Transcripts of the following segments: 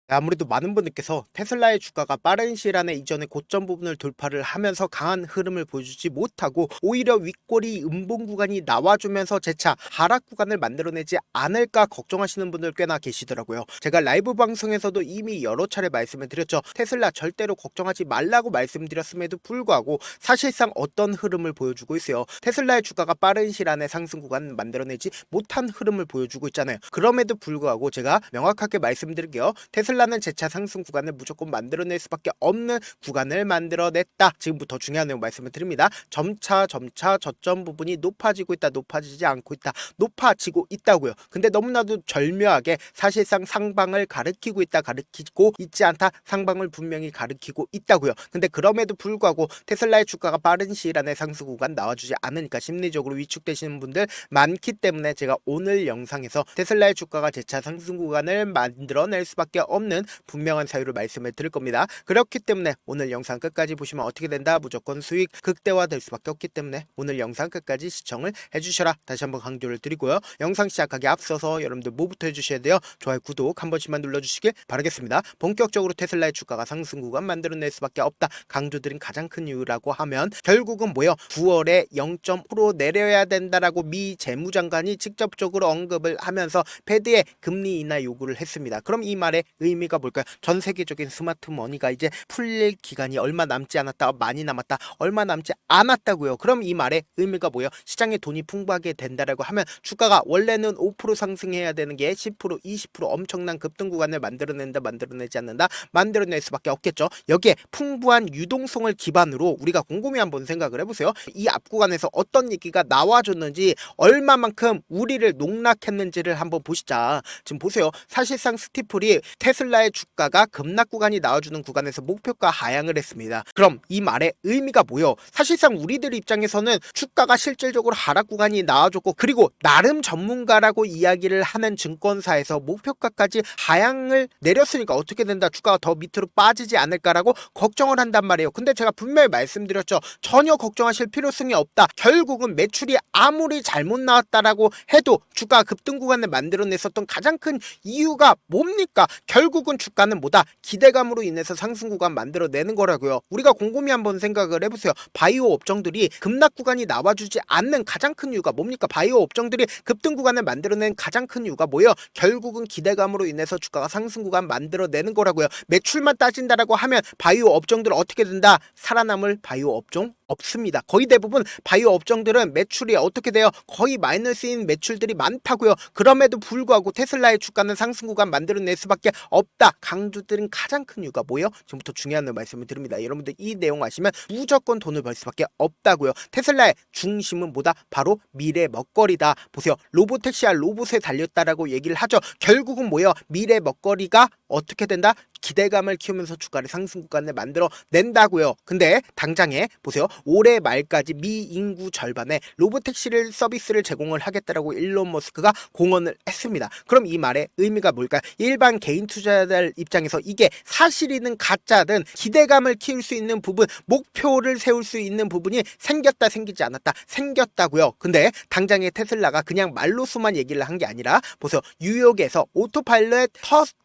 아무래도 많은 분들께서 테슬라의 주가가 빠른 시일 안에 이전의 고점 부분을 돌파를 하면서 강한 흐름을 보여주지 못하고 오히려 윗꼬리 음봉 구간이 나와주면서 재차 하락 구간을 만들어내지 않을까 걱정하시는 분들 꽤나 계시더라고요. 제가 라이브 방송에서도 이미 여러 차례 말씀을 드렸죠. 테슬라 절대로 걱정하지 말라고 말씀드렸음에도 불구하고 사실상 어떤 흐름을 보여주고 있어요. 테슬라의 주가가 빠른 시일 안에 상승 구간 만들어내지 못한 흐름을 보여주고 있잖아요. 그럼에도 불구하고 제가 명확하게 말씀드릴게요. 테슬라는 재차 상승 구간을 무조건 만들어낼 수밖에 없는 구간을 만들어냈다. 지금부터 중요한 내용 말씀을 드립니다. 점차 저점 부분이 높아지고 있다, 높아지지 않고 있다, 높아지고 있다고요. 근데 너무나도 절묘하게 사실상 상방을 가리키고 있다, 가리키고 있지 않다, 상방을 분명히 가리키고 있다고요. 근데 그럼에도 불구하고 테슬라의 주가가 빠른 시일 안에 상승 구간 나와주지 않으니까 심리적으로 위축되시는 분들 많기 때문에 제가 오늘 영상에서 테슬라의 주가가 재차 상승 구간을 만들어낼 수밖에 없는 분명한 사유를 말씀을 드릴 겁니다. 그렇기 때문에 오늘 영상 끝까지 보시면 어떻게 된다? 무조건 수익 극대화될 수밖에 없기 때문에 오늘 영상 끝까지 시청을 해주셔라. 다시 한번 강조를 드리고요. 영상 시작하기 앞서서 여러분들 뭐부터 해주셔야 돼요? 좋아요, 구독 한 번씩만 눌러주시길 바라겠습니다. 본격적으로 테슬라의 주가가 상승 구간 만들어낼 수밖에 없다. 강조드린 가장 큰 이유라고 하면 결국은 뭐요? 9월에 0.5% 내려야 된다라고 미 재무장관이 직접적으로 언급을 하면서 패드의 금리 인하 요구를 했습니다. 그럼 이 말의 의미가 뭘까요? 전 세계적인 스마트 머니가 이제 풀릴 기간이 얼마 남지 않았다, 많이 남았다, 얼마 남지 않았다고요. 그럼 이 말의 의미가 뭐예요? 시장에 돈이 풍부하게 된다라고 하면 주가가 원래는 5% 상승해야 되는 게 10%, 20% 엄청난 급등 구간을 만들어낸다, 만들어내지 않는다, 만들어낼 수밖에 없겠죠. 여기에 풍부한 유동성을 기반으로 우리가 곰곰이 한번 생각을 해보세요. 이 앞 구간에서 어떤 얘기가 나와줬는지, 얼마만큼 우리를 농락했는지를 한번 보시자. 지금 보세요. 사실상 스티플이 테슬라의 주가가 급락 구간이 나와주는 구간에서 목표가 하향을 했습니다. 그럼 이 말의 의미가 뭐요? 사실상 우리들 입장에서는 주가가 실질적으로 하락 구간이 나와줬고, 그리고 나름 전문가라고 이야기를 하는 증권사에서 목표가까지 하향을 내렸으니까 어떻게 된다? 주가가 더 밑으로 빠지지 않을까라고 걱정을 한단 말이에요. 근데 제가 분명히 말씀드렸죠. 전혀 걱정하실 필요성이 없다. 결국은 매출이 아무리 잘못 나왔다라고 해도 주가 급등 구간을 만들어냈었던 가장 큰 이유가 뭡니까? 결국은 주가는 뭐다? 기대감으로 인해서 상승 구간 만들어내는 거라고요. 우리가 곰곰이 한번 생각을 해보세요. 바이오 업종들이 급락 구간이 나와주지 않는 가장 큰 이유가 뭡니까? 바이오 업종들이 급등 구간을 만들어낸 가장 큰 이유가 뭐예요? 결국은 기대감으로 인해서 주가가 상승 구간 만들어내는 거라고요. 매출만 따진다라고 하면 바이오 업종들 어떻게 된다? 살아남을 바이오 업종 없습니다. 거의 대부분 바이오 업종들은 매출이 어떻게 돼요? 거의 마이너스인 매출들이 많다고요. 그럼에도 불구하고 테슬라의 주가는 상승 구간 만들어낼 수밖에 없다. 강조드린 가장 큰 이유가 뭐예요? 지금부터 중요한 말씀을 드립니다. 여러분들 이 내용 아시면 무조건 돈을 벌 수밖에 없다고요. 테슬라의 중심은 뭐다? 바로 미래 먹거리다. 보세요. 로보택시와 로봇에 달렸다라고 얘기를 하죠. 결국은 뭐예요? 미래 먹거리가 어떻게 된다? 기대감을 키우면서 주가를 상승 구간을 만들어 낸다고요. 근데 당장에 보세요. 올해 말까지 미 인구 절반에 로보택시를 서비스를 제공을 하겠다라고 일론 머스크가 공언을 했습니다. 그럼 이 말의 의미가 뭘까요? 일반 개인 투자자들 입장에서 이게 사실이든 가짜든 기대감을 키울 수 있는 부분, 목표를 세울 수 있는 부분이 생겼다, 생기지 않았다, 생겼다고요. 근데 당장에 테슬라가 그냥 말로서만 얘기를 한 게 아니라 보세요. 뉴욕에서 오토파일럿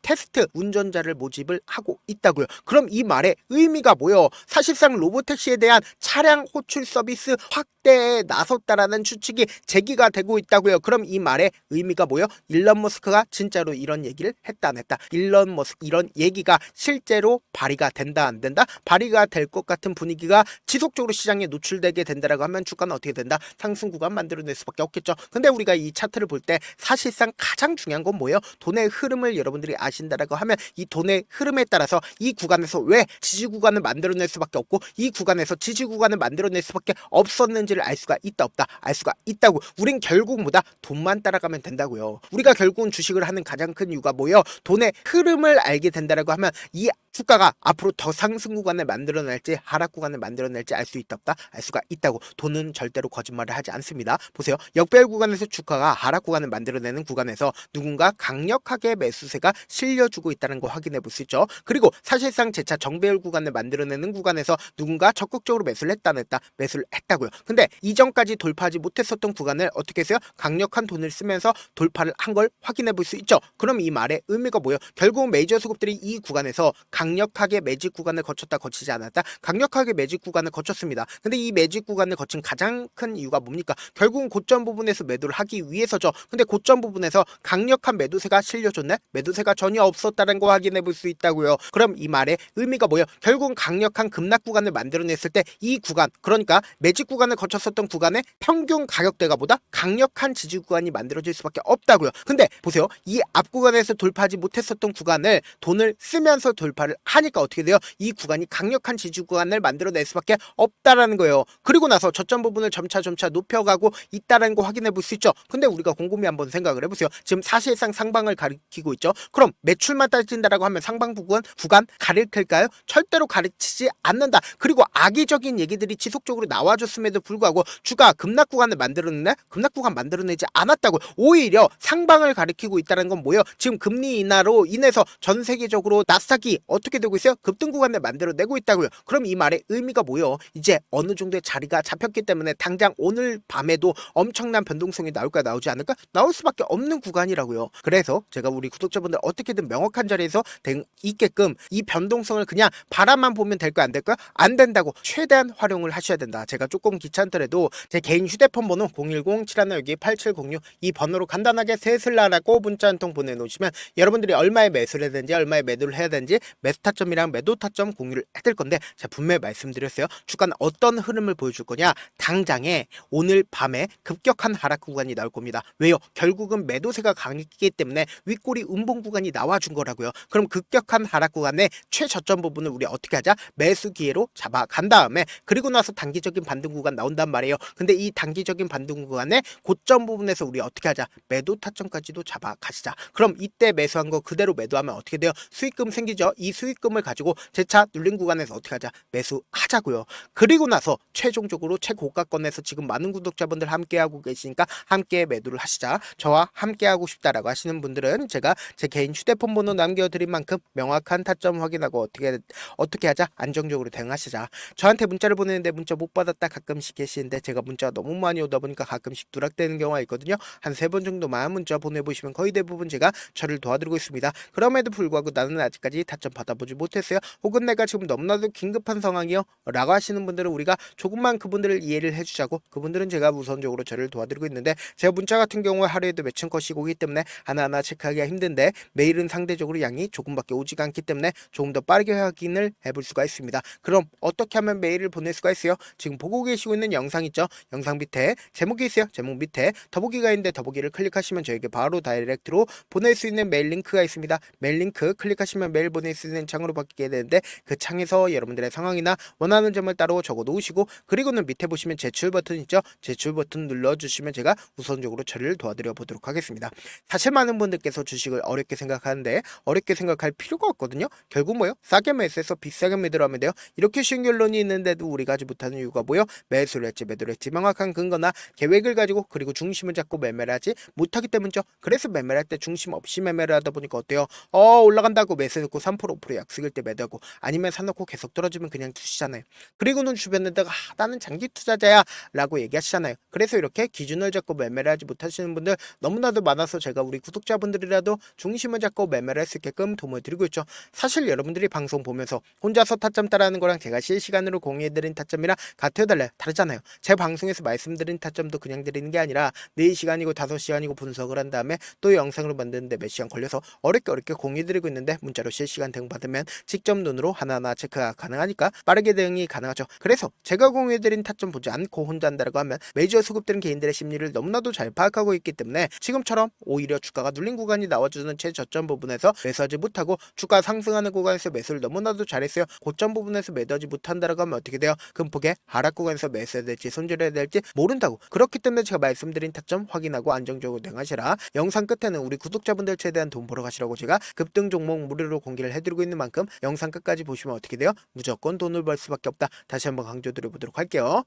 테스트 운전자를 모집을 하고 있다고요. 그럼 이 말의 의미가 뭐예요? 사실상 로보택시에 대한 차량 호출 서비스 확대에 나섰다라는 추측이 제기가 되고 있다고요. 그럼 이 말의 의미가 뭐예요? 일론 머스크가 진짜로 이런 얘기를 했다, 안 했다? 일론 머스크 이런 얘기가 실제로 발휘가 된다, 안 된다? 발휘가 될 것 같은 분위기가 지속적으로 시장에 노출되게 된다라고 하면 주가는 어떻게 된다? 상승 구간 만들어낼 수밖에 없겠죠. 근데 우리가 이 차트를 볼 때 사실상 가장 중요한 건 뭐예요? 돈의 흐름을 여러분들이 아신다라고 하면 이 돈의 흐름에 따라서 이 구간에서 왜 지지 구간을 만들어낼 수밖에 없고 이 구간에서 지지 구간을 만들어낼 수밖에 없었는지를 알 수가 있다, 없다? 알 수가 있다고. 우린 결국 뭐다? 돈만 따라가면 된다고요. 우리가 결국은 주식을 하는 가장 큰 이유가 뭐예요? 돈의 흐름을 알게 된다라고 하면 이 주가가 앞으로 더 상승 구간을 만들어낼지 하락 구간을 만들어낼지 알 수 있다, 없다? 알 수가 있다고. 돈은 절대로 거짓말을 하지 않습니다. 보세요. 역배열 구간에서 주가가 하락 구간을 만들어내는 구간에서 누군가 강력하게 매수세가 실려주고 있다는 거 확인해 볼 수 수 있죠. 그리고 사실상 재차 정배열 구간을 만들어내는 구간에서 누군가 적극적으로 매수를 했다 냈다 매수를 했다고요. 근데 이전까지 돌파하지 못했었던 구간을 어떻게 했어요? 강력한 돈을 쓰면서 돌파를 한 걸 확인해 볼 수 있죠. 그럼 이 말의 의미가 뭐예요? 결국 메이저 수급들이 이 구간에서 강력하게 매직 구간을 거쳤다 거치지 않았다 강력하게 매직 구간을 거쳤습니다. 근데 이 매직 구간을 거친 가장 큰 이유가 뭡니까? 결국은 고점 부분에서 매도를 하기 위해서죠. 근데 고점 부분에서 강력한 매도세가 실려줬네? 매도세가 전혀 없었다는 거 확인해 볼 수 있다고요. 그럼 이 말의 의미가 뭐예요? 결국은 강력한 급락 구간을 만들어냈을 때 이 구간, 그러니까 매직 구간을 거쳤었던 구간의 평균 가격대가 보다 강력한 지지 구간이 만들어질 수밖에 없다고요. 근데 보세요. 이 앞 구간에서 돌파하지 못했었던 구간을 돈을 쓰면서 돌파를 하니까 어떻게 돼요? 이 구간이 강력한 지지 구간을 만들어낼 수밖에 없다라는 거예요. 그리고 나서 저점 부분을 점차 높여가고 있다는 거 확인해 볼 수 있죠. 근데 우리가 곰곰이 한번 생각을 해보세요. 지금 사실상 상방을 가리키고 있죠. 그럼 매출만 따진다라고 하면 상방 구간 가리킬까요? 절대로 가르치지 않는다. 그리고 악의적인 얘기들이 지속적으로 나와줬음에도 불구하고 주가 급락 구간을 만들어내네? 급락 구간 만들어내지 않았다고. 오히려 상방을 가리키고 있다는 건 뭐예요? 지금 금리 인하로 인해서 전 세계적으로 나스닥이 어떻게 되고 있어요? 급등 구간을 만들어내고 있다고요. 그럼 이 말의 의미가 뭐예요? 이제 어느 정도의 자리가 잡혔기 때문에 당장 오늘 밤에도 엄청난 변동성이 나올까 나오지 않을까? 나올 수밖에 없는 구간이라고요. 그래서 제가 우리 구독자분들 어떻게든 명확한 자리에서 있게끔 이 변동성을 그냥 바라만 보면 될까 안 될까? 안 된다고. 최대한 활용을 하셔야 된다. 제가 조금 귀찮더라도 제 개인 휴대폰 번호 010-716-8706 이 번호로 간단하게 세슬라라고 문자 한 통 보내놓으시면 여러분들이 얼마에 매수를 해야 되는지 얼마에 매도를 해야 되는지 매수 타점이랑 매도 타점 공유를 해드릴 건데 제가 분명히 말씀드렸어요. 주가는 어떤 흐름을 보여줄 거냐? 당장에 오늘 밤에 급격한 하락 구간이 나올 겁니다. 왜요? 결국은 매도세가 강했기 때문에 윗꼬리 음봉 구간이 나와준 거라고요. 그럼 급격한 하락 구간의 최저점 부분을 우리 어떻게 하자? 매수 기회로 잡아간 다음에 그리고 나서 단기적인 반등 구간 나온단 말이에요. 근데 이 단기적인 반등 구간의 고점 부분에서 우리 어떻게 하자? 매도 타점까지도 잡아가시자. 그럼 이때 매수한 거 그대로 매도하면 어떻게 돼요? 수익금 생기죠. 이 수익금을 가지고 재차 눌린 구간에서 어떻게 하자? 매수하자고요. 그리고 나서 최종적으로 최고가권에서 지금 많은 구독자분들 함께하고 계시니까 함께 매도를 하시자. 저와 함께하고 싶다라고 하시는 분들은 제가 제 개인 휴대폰 번호 남겨드린 만큼 명확한 타점 확인하고 어떻게 하자? 안정적으로 대응하시자. 저한테 문자를 보내는데 문자 못 받았다 가끔씩 계시는데 제가 문자가 너무 많이 오다 보니까 가끔씩 누락되는 경우가 있거든요. 한 3번 정도만 문자 보내보시면 거의 대부분 제가 저를 도와드리고 있습니다. 그럼에도 불구하고 나는 아직까지 타점 받아보지 못했어요. 혹은 내가 지금 너무나도 긴급한 상황이요 라고 하시는 분들은 우리가 조금만 그분들을 이해를 해주자고. 그분들은 제가 우선적으로 저를 도와드리고 있는데 제가 문자 같은 경우에 하루에도 몇천 건씩 오기 때문에 하나하나 체크하기가 힘든데 메일은 상대적으로 양이 조금밖에 오지가 않기 때문에 조금 더 빠르게 확인을 해볼 수가 있습니다. 그럼 어떻게 하면 메일을 보낼 수가 있어요? 지금 보고 계시고 있는 영상 있죠? 영상 밑에 제목이 있어요. 제목 밑에 더보기가 있는데 더보기를 클릭하시면 저에게 바로 다이렉트로 보낼 수 있는 메일 링크가 있습니다. 메일 링크 클릭하시면 메일 보낼 수 있는 창으로 바뀌게 되는데 그 창에서 여러분들의 상황이나 원하는 점을 따로 적어 놓으시고 그리고는 밑에 보시면 제출 버튼 있죠? 제출 버튼 눌러주시면 제가 우선적으로 처리를 도와드려 보도록 하겠습니다. 사실 많은 분들께서 주식을 어렵게 생각하는데 어렵게 생각할 필요가 없거든요. 결국 뭐요? 싸게 매수해서 비싸게 매도를 하면 돼요. 이렇게 쉬운 결론이 있는데도 우리가 하지 못하는 이유가 뭐요? 매수를 했지 매도를 했지 명확한 근거나 계획을 가지고 그리고 중심을 잡고 매매를 하지 못하기 때문이죠. 그래서 매매를 할 때 중심 없이 매매를 하다 보니까 어때요? 올라간다고 매수해놓고 3% 5% 약속일 때 매도하고 아니면 사놓고 계속 떨어지면 그냥 두시잖아요. 그리고는 주변에다가 나는 장기 투자자야 라고 얘기하시잖아요. 그래서 이렇게 기준을 잡고 매매를 하지 못하시는 분들 너무나도 많아서 제가 우리 구독자분들이라도 중심을 잡고 매매를 할 수 있게끔 도움을 드리고 있죠. 사실 여러분들이 방송 보면서 혼자서 타점 따라하는 거랑 제가 실시간으로 공유해드린 타점이랑 같아요 달라요? 다르잖아요. 제 방송에서 말씀드린 타점도 그냥 드리는 게 아니라 4시간이고 5시간이고 분석을 한 다음에 또 영상으로 만드는데 몇 시간 걸려서 어렵게 공유드리고 있는데 문자로 실시간 대응 받으면 직접 눈으로 하나하나 체크가 가능하니까 빠르게 대응이 가능하죠. 그래서 제가 공유해드린 타점 보지 않고 혼자 한다라고 하면 메이저 수급들은 개인들의 심리를 너무나도 잘 파악하고 있기 때문에 지금처럼 오히려 주가가 눌린 구간이 나와주는 최저점 부분에서 매수하지 못하고 주가 상승하는 구간에서 매수를 너무나도 잘했어요. 고점 부분에서 매도하지 못한다라고 하면 어떻게 돼요? 금폭의 하락 구간에서 매수해야 될지 손절해야 될지 모른다고. 그렇기 때문에 제가 말씀드린 타점 확인하고 안정적으로 대응하시라. 영상 끝에는 우리 구독자분들 최대한 돈 벌어 가시라고 제가 급등 종목 무료로 공개를 해드리고 있는 만큼 영상 끝까지 보시면 어떻게 돼요? 무조건 돈을 벌 수밖에 없다. 다시 한번 강조드려 보도록 할게요.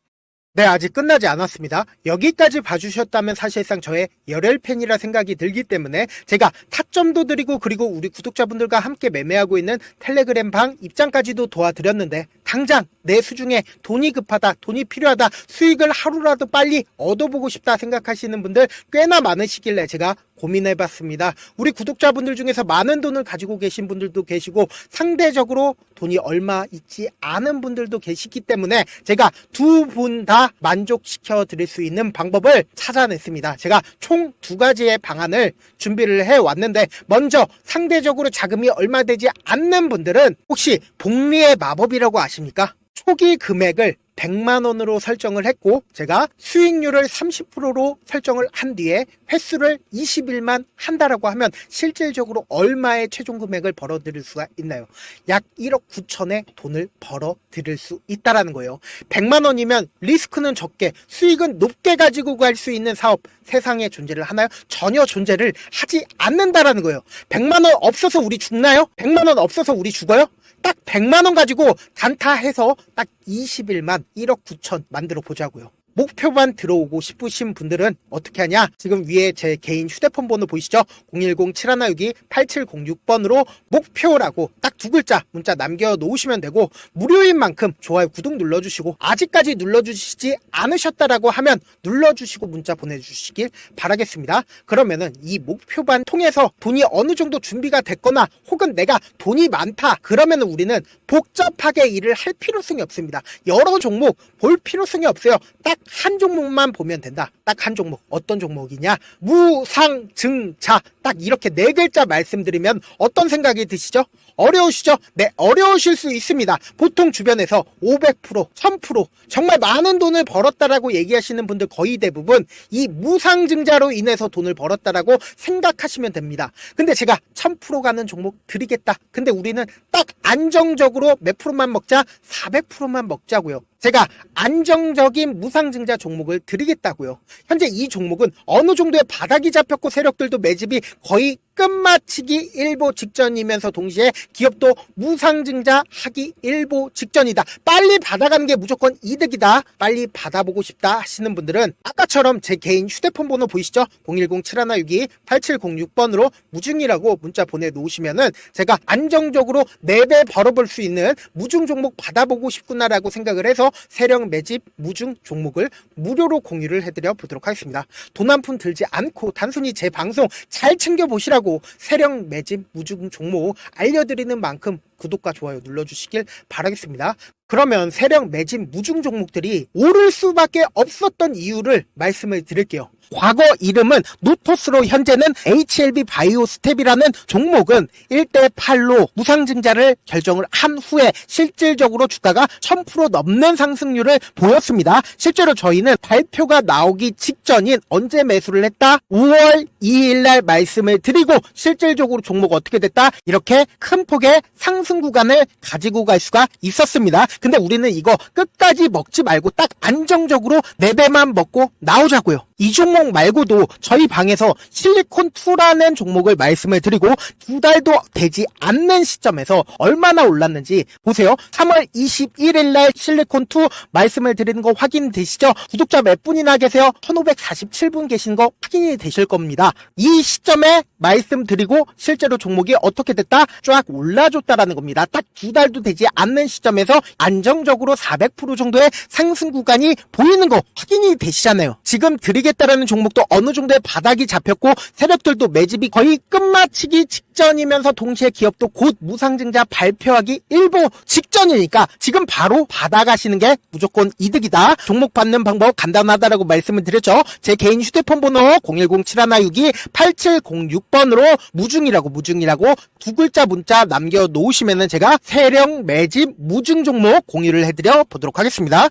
네, 아직 끝나지 않았습니다. 여기까지 봐주셨다면 사실상 저의 열혈 팬이라 생각이 들기 때문에 제가 타점도 드리고 그리고 우리 구독자분들과 함께 매매하고 있는 텔레그램 방 입장까지도 도와드렸는데 당장 내 수중에 돈이 급하다, 돈이 필요하다, 수익을 하루라도 빨리 얻어보고 싶다 생각하시는 분들 꽤나 많으시길래 제가 고민해봤습니다. 우리 구독자분들 중에서 많은 돈을 가지고 계신 분들도 계시고 상대적으로 돈이 얼마 있지 않은 분들도 계시기 때문에 제가 두 분 다 만족시켜 드릴 수 있는 방법을 찾아냈습니다. 제가 총 두 가지의 방안을 준비를 해왔는데 먼저 상대적으로 자금이 얼마 되지 않는 분들은 혹시 복리의 마법이라고 아십니까? 초기 금액을 100만원으로 설정을 했고 제가 수익률을 30%로 설정을 한 뒤에 횟수를 20일만 한다라고 하면 실질적으로 얼마의 최종 금액을 벌어들일 수가 있나요? 약 1억 9천의 돈을 벌어들일 수 있다라는 거예요. 100만원이면 리스크는 적게 수익은 높게 가지고 갈 수 있는 사업 세상에 존재를 하나요? 전혀 존재를 하지 않는다라는 거예요. 100만원 없어서 우리 죽나요? 100만원 없어서 우리 죽어요? 딱 100만원 가지고 단타해서 딱 20일만 1억 9천 만들어 보자고요. 목표만 들어오고 싶으신 분들은 어떻게 하냐? 지금 위에 제 개인 휴대폰 번호 보이시죠? 010-7162-8706번으로 목표라고 딱 두 글자 문자 남겨놓으시면 되고 무료인 만큼 좋아요, 구독 눌러주시고 아직까지 눌러주시지 않으셨다라고 하면 눌러주시고 문자 보내주시길 바라겠습니다. 그러면은 이 목표반 통해서 돈이 어느 정도 준비가 됐거나 혹은 내가 돈이 많다 그러면은 우리는 복잡하게 일을 할 필요성이 없습니다. 여러 종목 볼 필요성이 없어요. 딱 한 종목만 보면 된다. 딱 한 종목. 어떤 종목이냐? 무상증자. 딱 이렇게 네 글자 말씀드리면 어떤 생각이 드시죠? 어려우시죠? 네, 어려우실 수 있습니다. 보통 주변에서 500%, 1000% 정말 많은 돈을 벌었다라고 얘기하시는 분들 거의 대부분 이 무상증자로 인해서 돈을 벌었다라고 생각하시면 됩니다. 근데 제가 1000% 가는 종목 드리겠다. 근데 우리는 딱 안정적으로 몇 프로만 먹자? 400%만 먹자고요. 제가 안정적인 무상증자 종목을 드리겠다고요. 현재 이 종목은 어느 정도의 바닥이 잡혔고 세력들도 매집이 거의 끝마치기 일보 직전이면서 동시에 기업도 무상증자 하기 일보 직전이다. 빨리 받아가는 게 무조건 이득이다. 빨리 받아보고 싶다 하시는 분들은 아까처럼 제 개인 휴대폰 번호 보이시죠? 010-7162-8706번으로 무중이라고 문자 보내놓으시면은 제가 안정적으로 4배 벌어볼 수 있는 무중 종목 받아보고 싶구나라고 생각을 해서 세력 매집 무중 종목을 무료로 공유를 해드려 보도록 하겠습니다. 돈 한 푼 들지 않고 단순히 제 방송 잘 챙겨보시라고 세력 매집 무중 종목 알려드리는 만큼 구독과 좋아요 눌러주시길 바라겠습니다. 그러면 세력 매집 무중 종목들이 오를 수밖에 없었던 이유를 말씀을 드릴게요. 과거 이름은 노토스로 현재는 HLB 바이오스텝이라는 종목은 1대8로 무상증자를 결정을 한 후에 실질적으로 주가가 1000% 넘는 상승률을 보였습니다. 실제로 저희는 발표가 나오기 직전인 언제 매수를 했다? 5월 2일날 말씀을 드리고 실질적으로 종목 어떻게 됐다? 이렇게 큰 폭의 상승 구간을 가지고 갈 수가 있었습니다. 근데 우리는 이거 끝까지 먹지 말고 딱 안정적으로 4배만 먹고 나오자고요. 이 종목 말고도 저희 방에서 실리콘2라는 종목을 말씀을 드리고 2달도 되지 않는 시점에서 얼마나 올랐는지 보세요. 3월 21일 날 실리콘2 말씀을 드리는 거 확인되시죠? 구독자 몇 분이나 계세요? 1547분 계신 거 확인이 되실 겁니다. 이 시점에 말씀드리고 실제로 종목이 어떻게 됐다? 쫙 올라줬다라는 겁니다. 딱 2달도 되지 않는 시점에서 안정적으로 400% 정도의 상승 구간이 보이는 거 확인이 되시잖아요. 지금 드리겠다라는 종목도 어느 정도의 바닥이 잡혔고 세력들도 매집이 거의 끝마치기 직전이면서 동시에 기업도 곧 무상증자 발표하기 일보 직전이니까 지금 바로 받아가시는 게 무조건 이득이다. 종목 받는 방법 간단하다라고 말씀을 드렸죠. 제 개인 휴대폰 번호 010-7162-8706번으로 무중이라고 두 글자 문자 남겨놓으시면은 제가 세력 매집 무중 종목 공유를 해드려 보도록 하겠습니다.